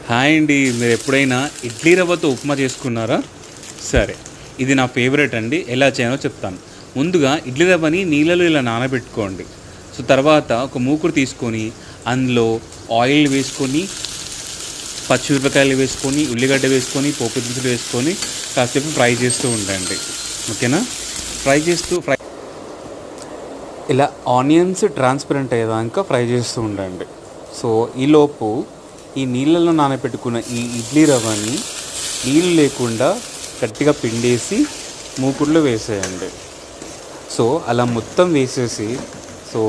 Hi అండి. మీరు ఎప్పుడైనా ఇడ్లీ రవ్వతో ఉప్మా చేసుకున్నారా? సరే. ఇది నా ఫేవరెట్ అండి. ఎలా చేయాలో చెప్తాను. ముందుగా ఇడ్లీ రవ్వని నీళ్ళలో ఇలా నానబెట్టుకోండి. సో తర్వాత ఒక మూకుడు తీసుకొని అందులో ఆయిల్ వేసుకొని, పచ్చిమిరపకాయలు వేసుకొని, ఉల్లిగడ్డ వేసుకొని, పోపు దినుసులు వేసుకొని కాసేపు ఫ్రై చేస్తూ ఉండండి. ఓకేనా? ఫ్రై ఇలా ఆనియన్స్ ట్రాన్స్పరెంట్ అయ్యేదాకా ఫ్రై చేస్తూ ఉండండి. సో ఈలోపు ఈ నీళ్ళలో నానబెట్టుకున్న ఈ ఇడ్లీ రవ్వని నీళ్ళు లేకుండా గట్టిగా పిండేసి మూకుడులో వేసేయండి. సో అలా మొత్తం వేసేసి సో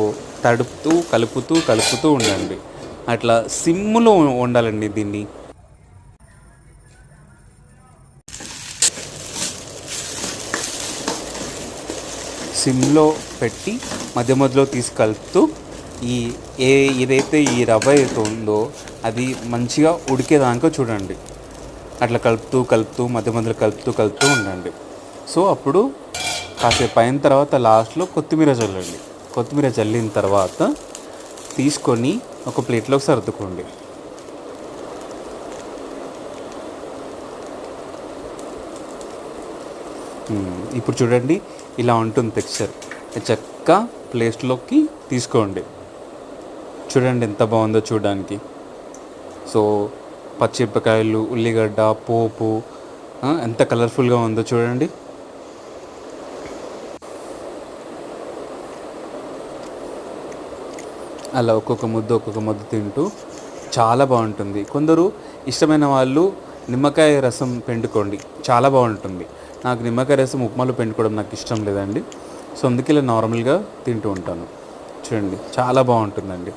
తడుపుతూ కలుపుతూ ఉండండి. అట్లా సిమ్లో వండాలండి దీన్ని. సిమ్లో పెట్టి మధ్యలో తీసి కలుపుతూ ఈ ఏదైతే ఈ రవ్వ అయితే ఉందో అది మంచిగా ఉడికేదాకా చూడండి. అట్లా కలుపుతూ మధ్యలో కలుపుతూ ఉండండి. సో అప్పుడు కాసేపు అయిన తర్వాత లాస్ట్లో కొత్తిమీర చల్లండి. కొత్తిమీర చల్లిన తర్వాత తీసుకొని ఒక ప్లేట్లోకి సర్దుకోండి. ఇప్పుడు చూడండి ఇలా ఉంటుంది టెక్స్చర్. చక్కగా ప్లేట్లోకి తీసుకోండి. చూడండి ఎంత బాగుందో చూడడానికి. సో పచ్చిమిరపకాయలు, ఉల్లిగడ్డ, పోపు ఎంత కలర్ఫుల్గా ఉందో చూడండి. అలా ఒక్కొక్క ముద్ద తింటూ చాలా బాగుంటుంది. కొందరు ఇష్టమైన వాళ్ళు నిమ్మకాయ రసం పిండుకోండి, చాలా బాగుంటుంది. నాకు నిమ్మకాయ రసం ఉప్మాలో పిండుకోవడం నాకు ఇష్టం లేదండి. సో అందుకే ఇలా నార్మల్గా తింటూ ఉంటాను. చూడండి చాలా బాగుంటుందండి.